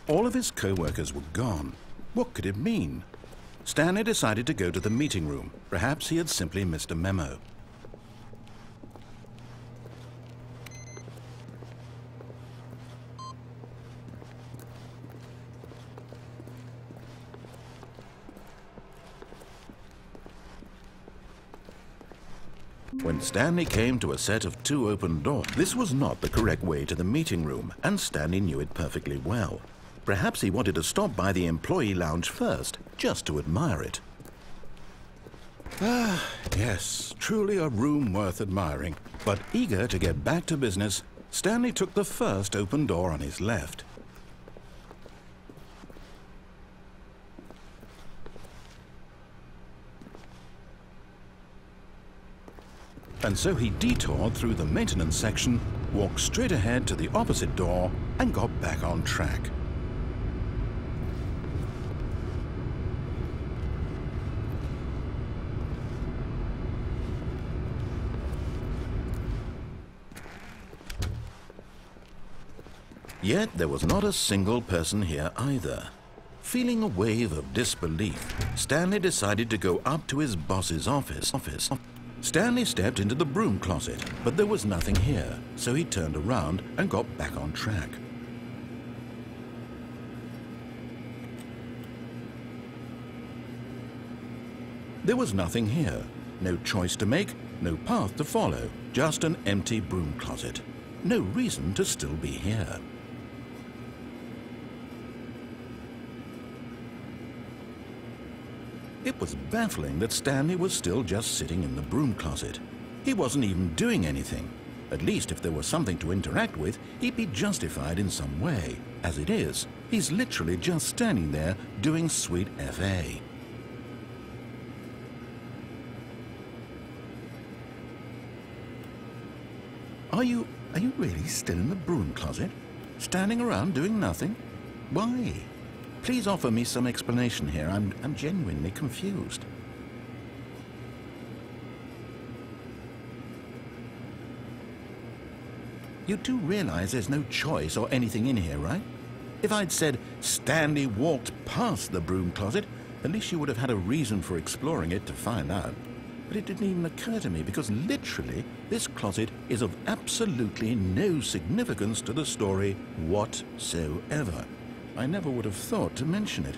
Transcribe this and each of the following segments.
All of his co-workers were gone. What could it mean? Stanley decided to go to the meeting room. Perhaps he had simply missed a memo. When Stanley came to a set of 2 open doors, this was not the correct way to the meeting room, and Stanley knew it perfectly well. Perhaps he wanted to stop by the employee lounge first, just to admire it. Ah, yes, truly a room worth admiring. But eager to get back to business, Stanley took the first open door on his left. And so he detoured through the maintenance section, walked straight ahead to the opposite door, and got back on track. Yet there was not a single person here either. Feeling a wave of disbelief, Stanley decided to go up to his boss's office. Stanley stepped into the broom closet, but there was nothing here, so he turned around and got back on track. There was nothing here. No choice to make, no path to follow, just an empty broom closet. No reason to still be here. It was baffling that Stanley was still just sitting in the broom closet. He wasn't even doing anything. At least if there was something to interact with, he'd be justified in some way. As it is, he's literally just standing there doing sweet FA. Are you really still in the broom closet? Standing around doing nothing? Why? Please offer me some explanation here. I'm genuinely confused. You do realize there's no choice or anything in here, right? If I'd said Stanley walked past the broom closet, at least you would have had a reason for exploring it to find out. But it didn't even occur to me because literally this closet is of absolutely no significance to the story whatsoever. I never would have thought to mention it.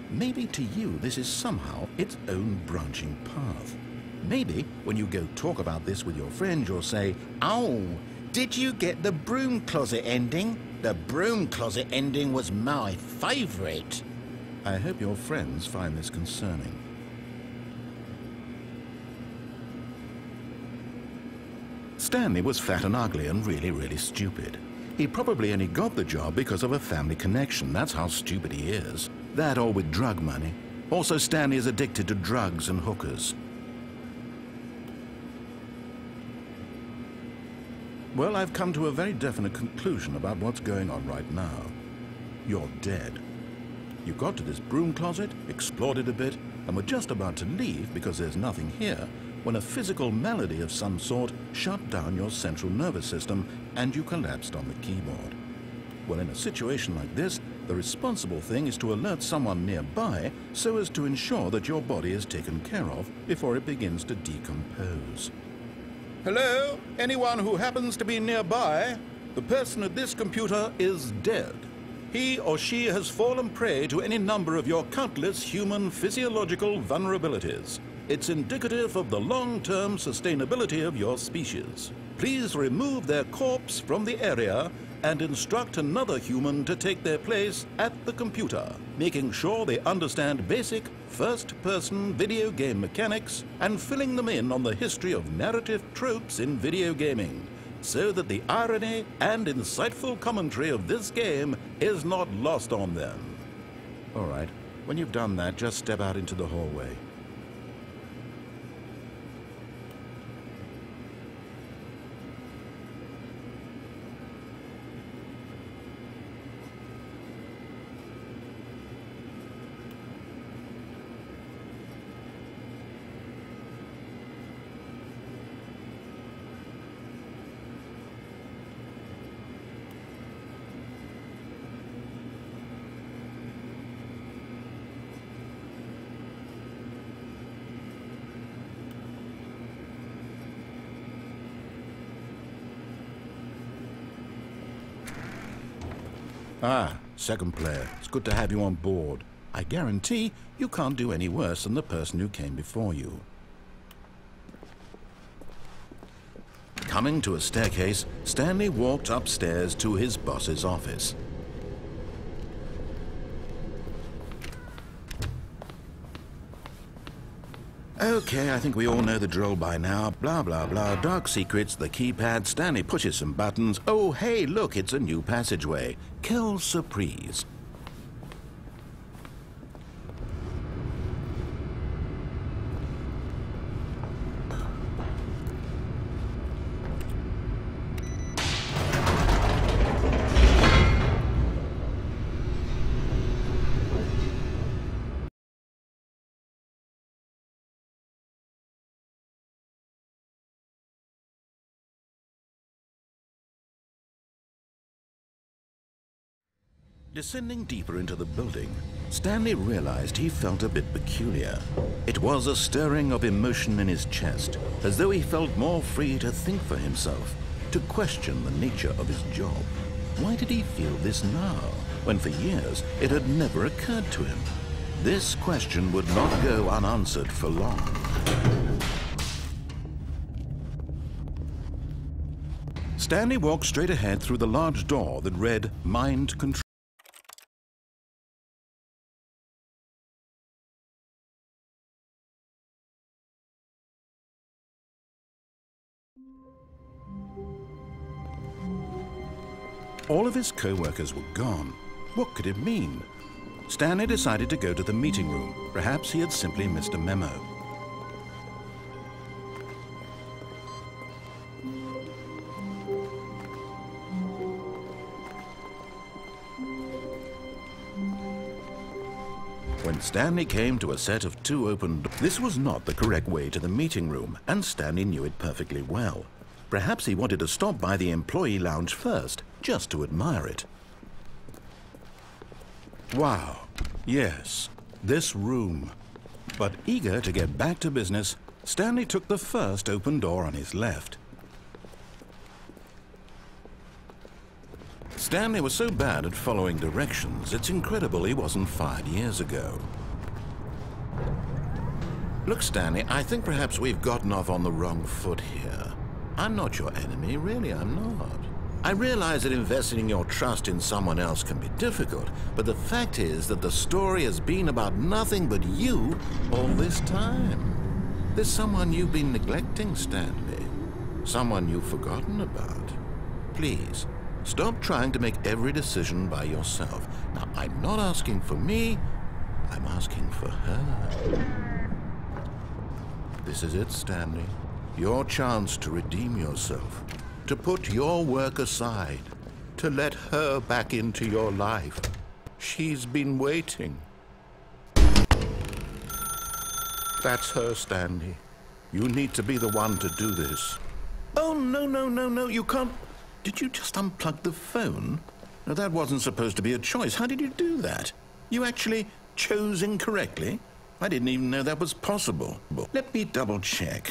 Maybe to you this is somehow its own branching path. Maybe when you go talk about this with your friends you'll say, "Oh, did you get the broom closet ending? The broom closet ending was my favorite." I hope your friends find this concerning. Stanley was fat and ugly and really stupid. He probably only got the job because of a family connection. That's how stupid he is. That or with drug money. Also, Stanley is addicted to drugs and hookers. Well, I've come to a very definite conclusion about what's going on right now. You're dead. You got to this broom closet, explored it a bit, and were just about to leave because there's nothing here when a physical malady of some sort shut down your central nervous system and you collapsed on the keyboard. Well, in a situation like this, the responsible thing is to alert someone nearby so as to ensure that your body is taken care of before it begins to decompose. Hello? Anyone who happens to be nearby? The person at this computer is dead. He or she has fallen prey to any number of your countless human physiological vulnerabilities. It's indicative of the long-term sustainability of your species. Please remove their corpse from the area and instruct another human to take their place at the computer, making sure they understand basic first-person video game mechanics and filling them in on the history of narrative tropes in video gaming, so that the irony and insightful commentary of this game is not lost on them. All right, when you've done that, just step out into the hallway. Ah, second player. It's good to have you on board. I guarantee you can't do any worse than the person who came before you. Coming to a staircase, Stanley walked upstairs to his boss's office. Okay, I think we all know the drill by now. Blah, blah, blah. Dark secrets, the keypad. Stanley pushes some buttons. Oh, hey, look, it's a new passageway. Quelle surprise. Descending deeper into the building, Stanley realized he felt a bit peculiar. It was a stirring of emotion in his chest, as though he felt more free to think for himself, to question the nature of his job. Why did he feel this now, when for years it had never occurred to him? This question would not go unanswered for long. Stanley walked straight ahead through the large door that read Mind Control. All of his co-workers were gone. What could it mean? Stanley decided to go to the meeting room. Perhaps he had simply missed a memo. When Stanley came to a set of 2 open doors, this was not the correct way to the meeting room, and Stanley knew it perfectly well. Perhaps he wanted to stop by the employee lounge first, just to admire it. Wow, yes, this room. But eager to get back to business, Stanley took the first open door on his left. Stanley was so bad at following directions, it's incredible he wasn't fired years ago. Look, Stanley, I think perhaps we've gotten off on the wrong foot here. I'm not your enemy, really, I'm not. I realize that investing your trust in someone else can be difficult, but the fact is that the story has been about nothing but you all this time. There's someone you've been neglecting, Stanley. Someone you've forgotten about. Please, stop trying to make every decision by yourself. Now, I'm not asking for me, I'm asking for her. This is it, Stanley. Your chance to redeem yourself, to put your work aside, to let her back into your life. She's been waiting. That's her, Stanley. You need to be the one to do this. Oh, no, you can't. Did you just unplug the phone? No, that wasn't supposed to be a choice. How did you do that? You actually chose incorrectly? I didn't even know that was possible. Let me double check.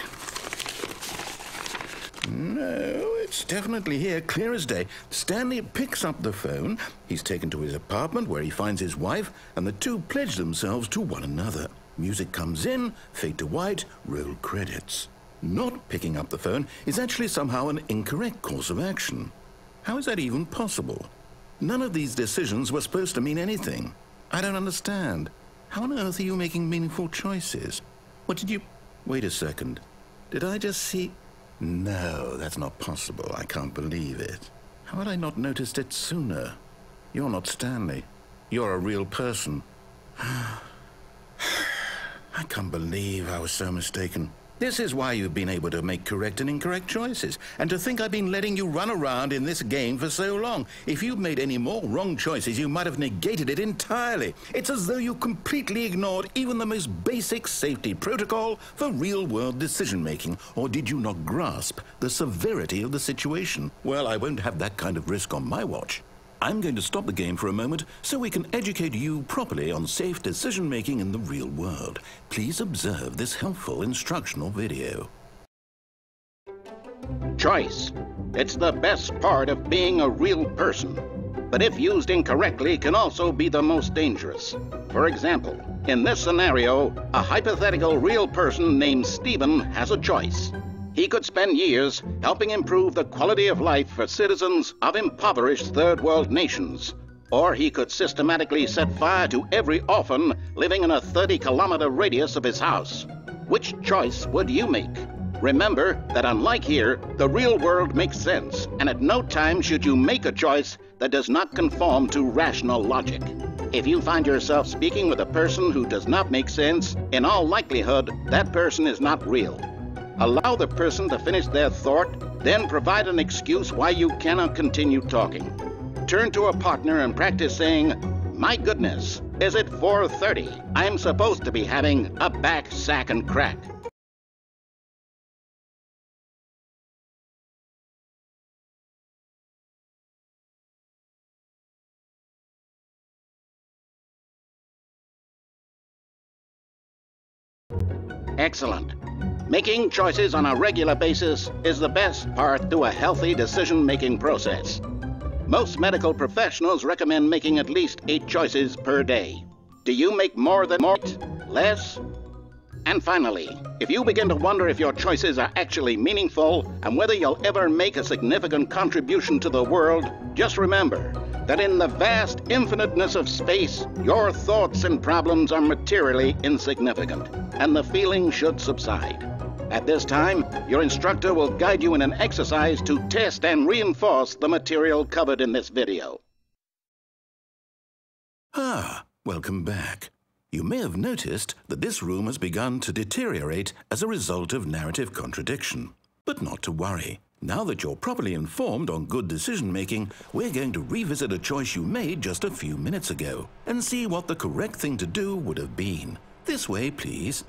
No, it's definitely here, clear as day. Stanley picks up the phone. He's taken to his apartment where he finds his wife, and the two pledge themselves to one another. Music comes in, fade to white, roll credits. Not picking up the phone is actually somehow an incorrect course of action. How is that even possible? None of these decisions were supposed to mean anything. I don't understand. How on earth are you making meaningful choices? What did you... Wait a second. Did I just see... No, that's not possible. I can't believe it. How had I not noticed it sooner? You're not Stanley. You're a real person. I can't believe I was so mistaken. This is why you've been able to make correct and incorrect choices. And to think I've been letting you run around in this game for so long. If you'd made any more wrong choices, you might have negated it entirely. It's as though you completely ignored even the most basic safety protocol for real-world decision-making. Or did you not grasp the severity of the situation? Well, I won't have that kind of risk on my watch. I'm going to stop the game for a moment so we can educate you properly on safe decision-making in the real world. Please observe this helpful instructional video. Choice. It's the best part of being a real person. but if used incorrectly can also be the most dangerous. For example, in this scenario, a hypothetical real person named Stephen has a choice. He could spend years helping improve the quality of life for citizens of impoverished third world nations. Or he could systematically set fire to every orphan living in a 30-kilometer radius of his house. Which choice would you make? Remember that unlike here, the real world makes sense, and at no time should you make a choice that does not conform to rational logic. If you find yourself speaking with a person who does not make sense, in all likelihood, that person is not real. Allow the person to finish their thought, then provide an excuse why you cannot continue talking. Turn to a partner and practice saying, "My goodness, is it 4:30? I'm supposed to be having a back, sack, and crack." Excellent. Making choices on a regular basis is the best part to a healthy decision-making process. Most medical professionals recommend making at least 8 choices per day. Do you make more than 8? Less? And finally, if you begin to wonder if your choices are actually meaningful and whether you'll ever make a significant contribution to the world, just remember that in the vast infiniteness of space, your thoughts and problems are materially insignificant, and the feeling should subside. At this time, your instructor will guide you in an exercise to test and reinforce the material covered in this video. Welcome back. You may have noticed that this room has begun to deteriorate as a result of narrative contradiction. But not to worry. Now that you're properly informed on good decision-making, we're going to revisit a choice you made just a few minutes ago and see what the correct thing to do would have been. This way, please.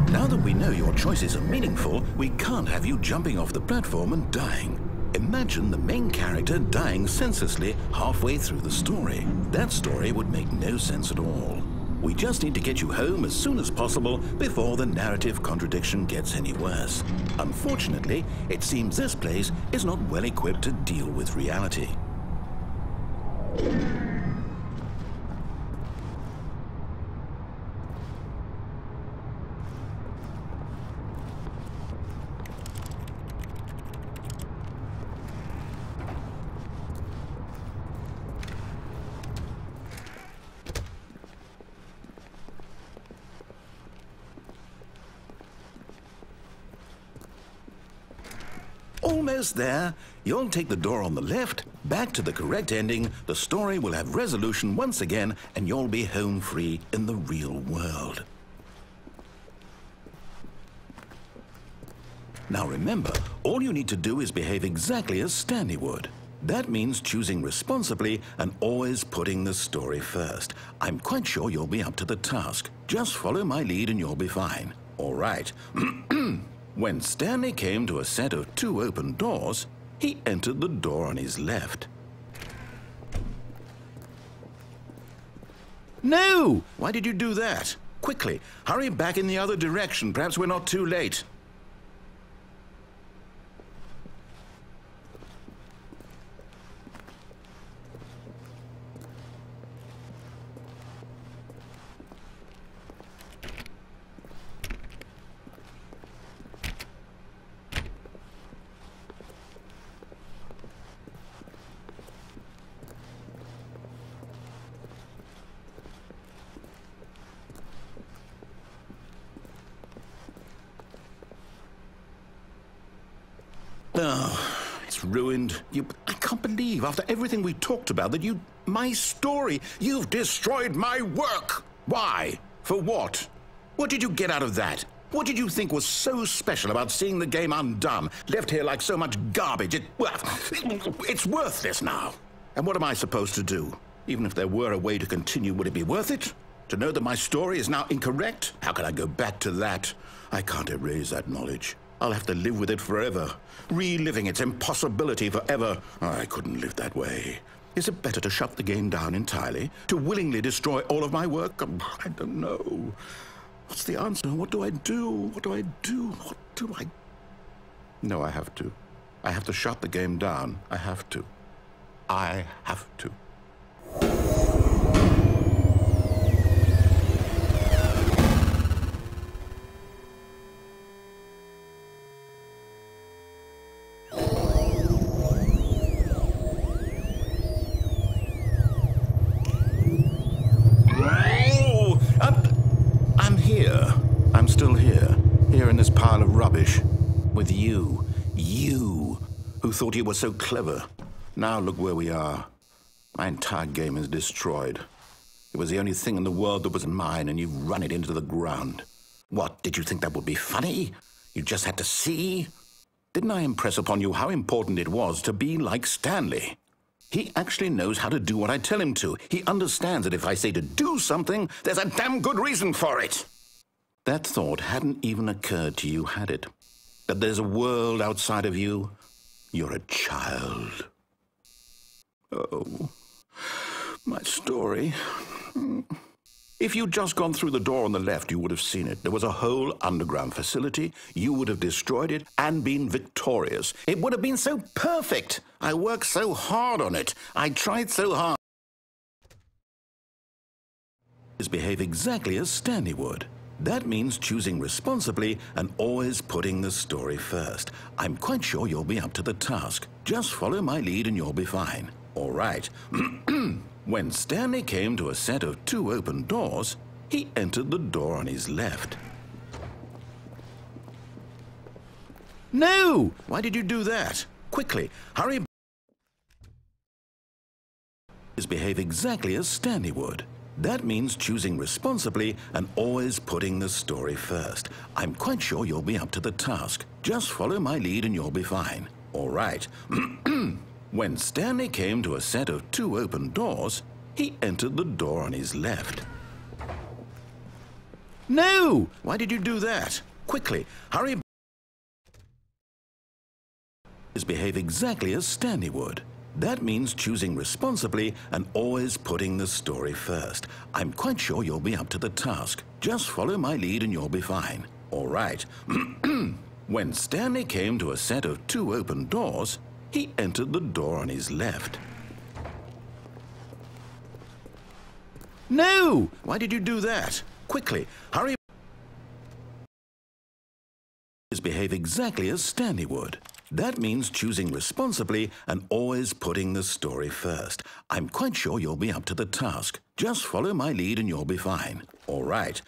Now that we know your choices are meaningful, we can't have you jumping off the platform and dying. Imagine the main character dying senselessly halfway through the story. That story would make no sense at all. We just need to get you home as soon as possible before the narrative contradiction gets any worse. Unfortunately, it seems this place is not well equipped to deal with reality. Almost there. You'll take the door on the left, back to the correct ending, the story will have resolution once again, and you'll be home free in the real world. Now remember, all you need to do is behave exactly as Stanley would. That means choosing responsibly and always putting the story first. I'm quite sure you'll be up to the task. Just follow my lead and you'll be fine. All right. When Stanley came to a set of 2 open doors, he entered the door on his left. No! Why did you do that? Quickly, hurry back in the other direction. Perhaps we're not too late. Oh, it's ruined. I can't believe, after everything we talked about, that my story, you've destroyed my work. Why? For what? What did you get out of that? What did you think was so special about seeing the game undone, left here like so much garbage? It's worthless now. And what am I supposed to do? Even if there were a way to continue, would it be worth it? To know that my story is now incorrect? How can I go back to that? I can't erase that knowledge. I'll have to live with it forever, reliving its impossibility forever. I couldn't live that way. Is it better to shut the game down entirely? To willingly destroy all of my work? I don't know. What's the answer? What do I do? What do I do? What do I... No, I have to. I have to shut the game down. I have to. I have to. I'm still here in this pile of rubbish, with you who thought you were so clever. Now look where we are. My entire game is destroyed. It was the only thing in the world that was mine, and you've run it into the ground. What, did you think that would be funny? You just had to see? Didn't I impress upon you how important it was to be like Stanley? He actually knows how to do what I tell him to. He understands that if I say to do something, there's a damn good reason for it. That thought hadn't even occurred to you, had it? That there's a world outside of you? You're a child. Oh, my story. If you'd just gone through the door on the left, you would have seen it. There was a whole underground facility. You would have destroyed it and been victorious. It would have been so perfect. I worked so hard on it. I tried so hard. Behave exactly as Stanley would. That means choosing responsibly and always putting the story first. I'm quite sure you'll be up to the task. Just follow my lead and you'll be fine. All right. When Stanley came to a set of 2 open doors, he entered the door on his left. No! Why did you do that? Quickly, hurry. Behave exactly as Stanley would. That means choosing responsibly and always putting the story first. I'm quite sure you'll be up to the task. Just follow my lead and you'll be fine. All right. When Stanley came to a set of 2 open doors, he entered the door on his left. No! Why did you do that? Quickly, hurry. Behave exactly as Stanley would. That means choosing responsibly and always putting the story first. I'm quite sure you'll be up to the task. Just follow my lead and you'll be fine. All right. When Stanley came to a set of 2 open doors, he entered the door on his left. No! Why did you do that? Quickly, hurry. Behave exactly as Stanley would. That means choosing responsibly and always putting the story first. I'm quite sure you'll be up to the task. Just follow my lead and you'll be fine. All right.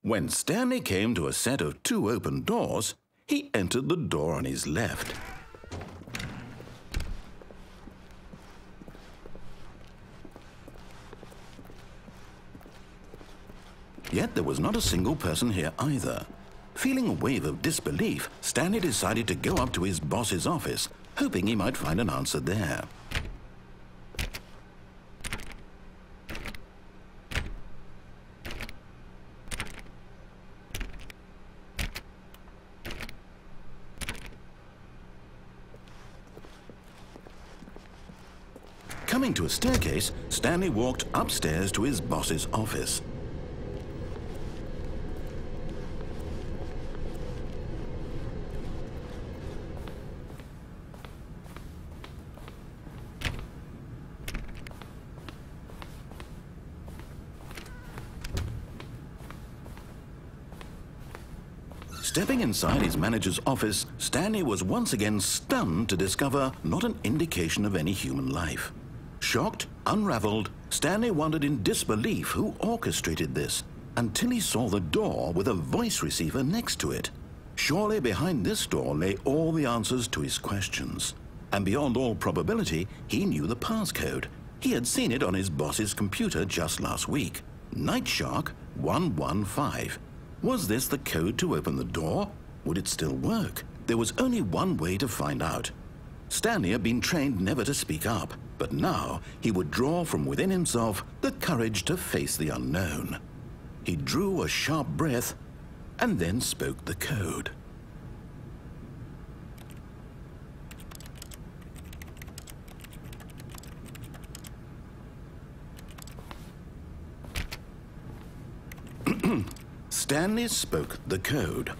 When Stanley came to a set of 2 open doors, he entered the door on his left. Yet there was not a single person here either. Feeling a wave of disbelief, Stanley decided to go up to his boss's office, hoping he might find an answer there. Coming to a staircase, Stanley walked upstairs to his boss's office. Stepping inside his manager's office, Stanley was once again stunned to discover not an indication of any human life. Shocked, unraveled, Stanley wondered in disbelief who orchestrated this, until he saw the door with a voice receiver next to it. Surely behind this door lay all the answers to his questions. And beyond all probability, he knew the passcode. He had seen it on his boss's computer just last week. Nightshark 115. Was this the code to open the door? Would it still work? There was only one way to find out. Stanley had been trained never to speak up. But now he would draw from within himself the courage to face the unknown. He drew a sharp breath and then spoke the code. Stanley spoke the code.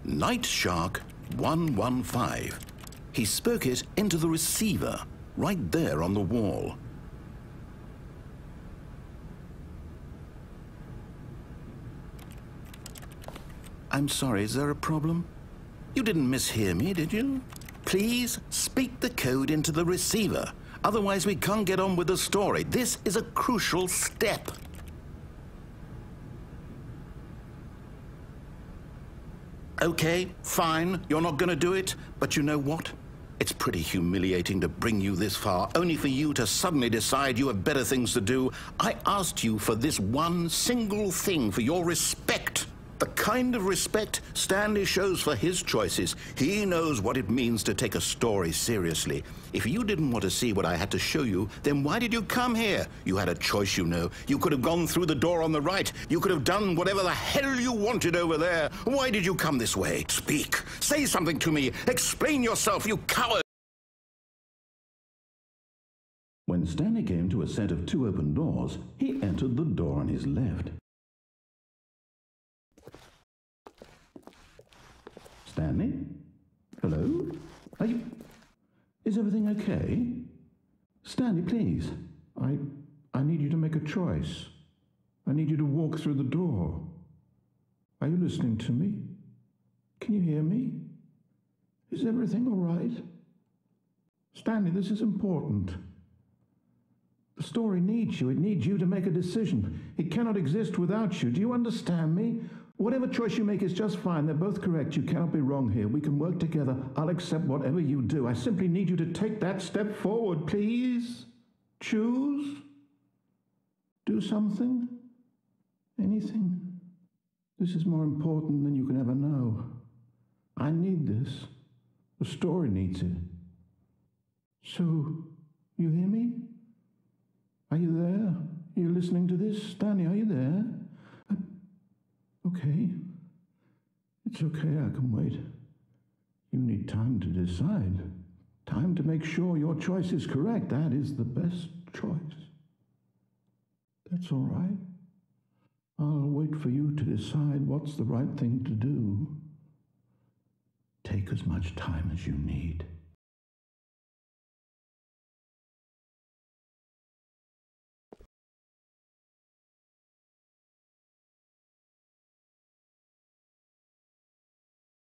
Night Shark 115. He spoke it into the receiver, right there on the wall. I'm sorry, is there a problem? You didn't mishear me, did you? Please speak the code into the receiver. Otherwise we can't get on with the story. This is a crucial step. Okay, fine, you're not going to do it, but you know what? It's pretty humiliating to bring you this far, only for you to suddenly decide you have better things to do. I asked you for this one single thing, for your respect. The kind of respect Stanley shows for his choices. He knows what it means to take a story seriously. If you didn't want to see what I had to show you, then why did you come here? You had a choice, you know. You could have gone through the door on the right. You could have done whatever the hell you wanted over there. Why did you come this way? Speak. Say something to me. Explain yourself, you coward. When Stanley came to a set of 2 open doors, he entered the door on his left. Stanley? Hello? Are you... Is everything okay? Stanley, please. I need you to make a choice. I need you to walk through the door. Are you listening to me? Can you hear me? Is everything all right? Stanley, this is important. The story needs you. It needs you to make a decision. It cannot exist without you. Do you understand me? Whatever choice you make is just fine. They're both correct. You cannot be wrong here. We can work together. I'll accept whatever you do. I simply need you to take that step forward, please. Choose. Do something. Anything. This is more important than you can ever know. I need this. The story needs it. So, you hear me? Are you there? Are you listening to this? Stanley, are you there? Okay. It's okay, I can wait. You need time to decide. Time to make sure your choice is correct. That is the best choice. That's all right. I'll wait for you to decide what's the right thing to do. Take as much time as you need.